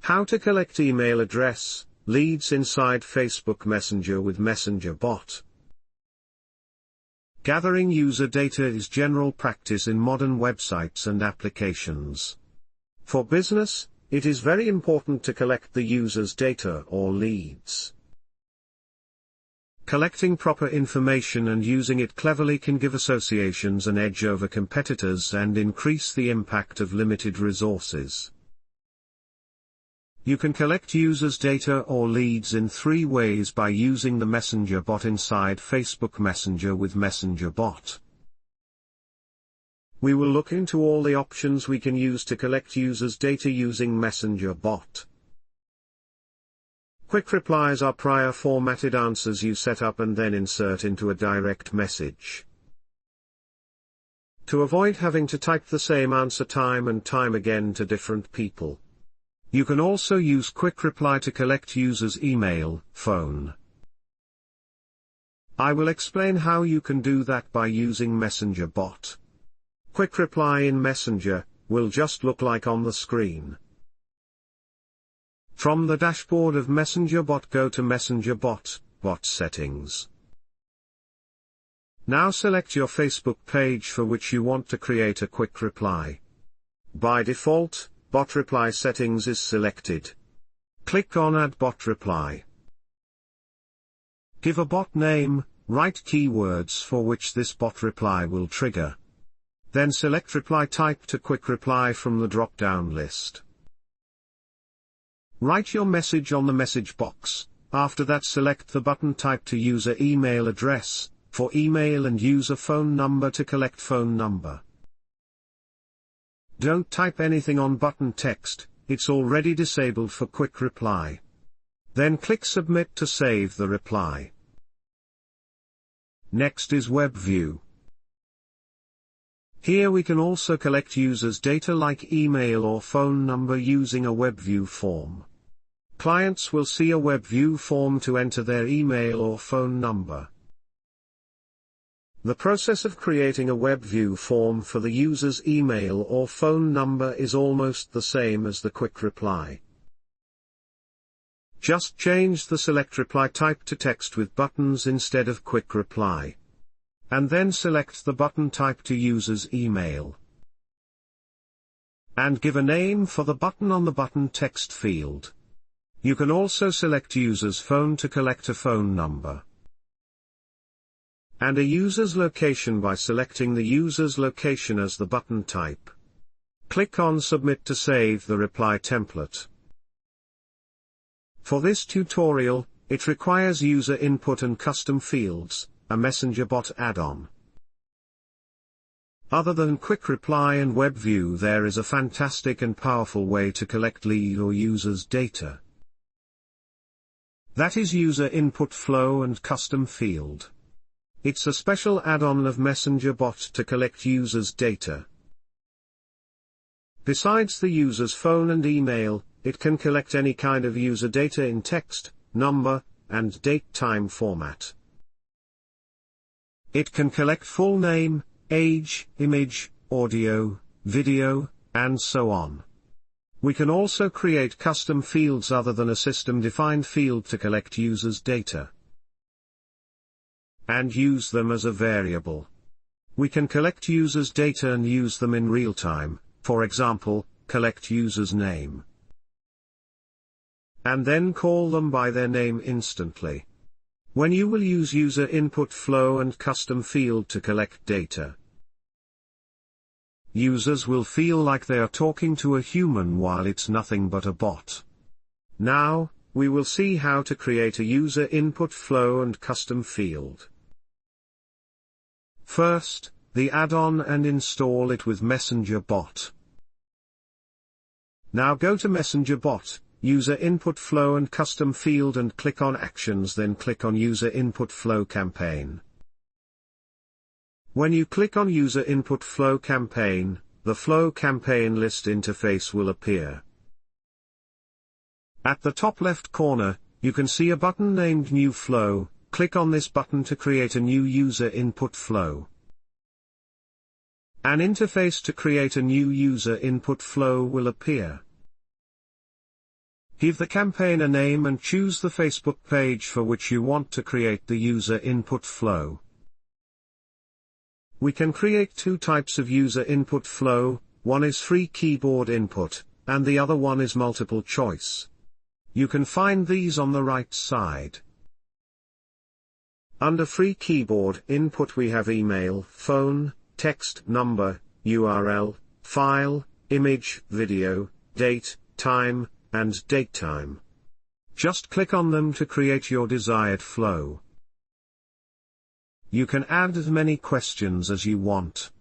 How to collect email address, leads inside Facebook Messenger with Messenger bot. Gathering user data is general practice in modern websites and applications. For business, it is very important to collect the user's data or leads. Collecting proper information and using it cleverly can give associations an edge over competitors and increase the impact of limited resources. You can collect users' data or leads in 3 ways by using the Messenger bot inside Facebook Messenger with Messenger bot. We will look into all the options we can use to collect users' data using Messenger bot. Quick replies are prior formatted answers you set up and then insert into a direct message. To avoid having to type the same answer time and time again to different people. You can also use Quick Reply to collect users' email, phone. I will explain how you can do that by using Messenger bot. Quick Reply in Messenger will just look like on the screen. From the dashboard of Messenger bot, go to Messenger bot, bot settings. Now select your Facebook page for which you want to create a quick reply. By default, bot reply settings is selected. Click on Add bot reply. Give a bot name, write keywords for which this bot reply will trigger. Then select reply type to quick reply from the drop-down list. Write your message on the message box. After that, select the button type to user email address, for email, and user phone number to collect phone number. Don't type anything on button text, it's already disabled for quick reply. Then click submit to save the reply. Next is web view. Here we can also collect users' data like email or phone number using a web view form. Clients will see a web view form to enter their email or phone number. The process of creating a web view form for the user's email or phone number is almost the same as the quick reply. Just change the select reply type to text with buttons instead of quick reply. And then select the button type to user's email. And give a name for the button on the button text field. You can also select user's phone to collect a phone number. And a user's location by selecting the user's location as the button type. Click on Submit to save the reply template. For this tutorial, it requires user input and custom fields, a Messenger bot add-on. Other than quick reply and web view, there is a fantastic and powerful way to collect lead or user's data. That is user input flow and custom field. It's a special add-on of Messenger bot to collect users' data. Besides the user's phone and email, it can collect any kind of user data in text, number, and date-time format. It can collect full name, age, image, audio, video, and so on. We can also create custom fields other than a system-defined field to collect users' data. And use them as a variable. We can collect users' data and use them in real time, for example, collect user's name. And then call them by their name instantly. When you will use user input flow and custom field to collect data, users will feel like they are talking to a human while it's nothing but a bot. Now, we will see how to create a user input flow and custom field. First, the add-on and install it with Messenger bot. Now go to Messenger bot, user input flow and custom field, and click on Actions, then click on User Input Flow Campaign. When you click on User Input Flow Campaign, the Flow Campaign list interface will appear. At the top left corner, you can see a button named New Flow. Click on this button to create a new user input flow. An interface to create a new user input flow will appear. Give the campaign a name and choose the Facebook page for which you want to create the user input flow. We can create two types of user input flow, one is free keyboard input, and the other one is multiple choice. You can find these on the right side. Under free keyboard input we have email, phone, text, number, URL, file, image, video, date, time, and datetime. Just click on them to create your desired flow. You can add as many questions as you want.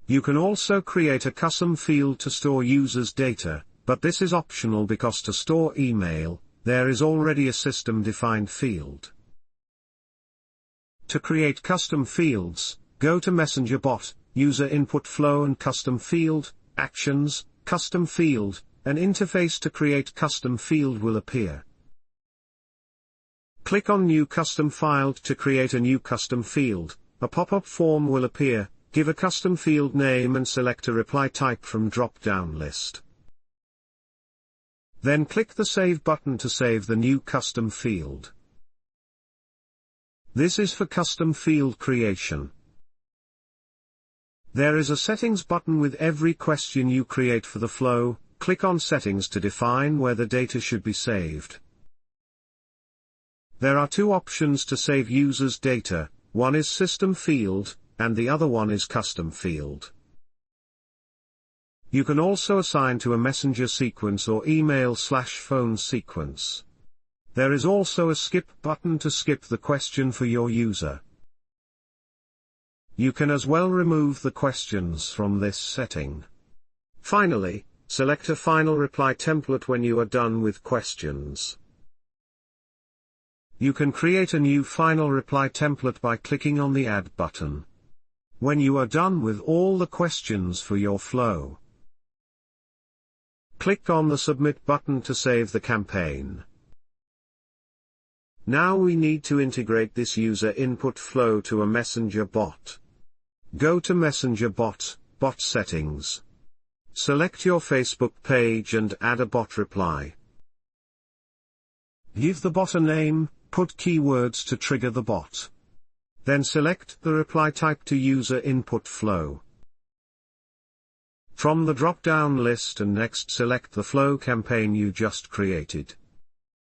You can also create a custom field to store users' data, but this is optional because to store email, there is already a system-defined field. To create custom fields, go to Messenger Bot, User Input Flow and Custom Field, Actions, Custom Field, an interface to create custom field will appear. Click on New Custom Field to create a new custom field, a pop-up form will appear, give a custom field name and select a reply type from drop-down list. Then click the Save button to save the new custom field. This is for custom field creation. There is a Settings button with every question you create for the flow, click on Settings to define where the data should be saved. There are two options to save users' data, one is System Field, and the other one is Custom Field. You can also assign to a messenger sequence or email/phone sequence. There is also a Skip button to skip the question for your user. You can as well remove the questions from this setting. Finally, select a final reply template when you are done with questions. You can create a new final reply template by clicking on the Add button. When you are done with all the questions for your flow, click on the Submit button to save the campaign. Now we need to integrate this user input flow to a Messenger bot. Go to Messenger Bot, Bot Settings. Select your Facebook page and add a bot reply. Give the bot a name, put keywords to trigger the bot. Then select the reply type to user input flow. From the drop-down list and next select the flow campaign you just created.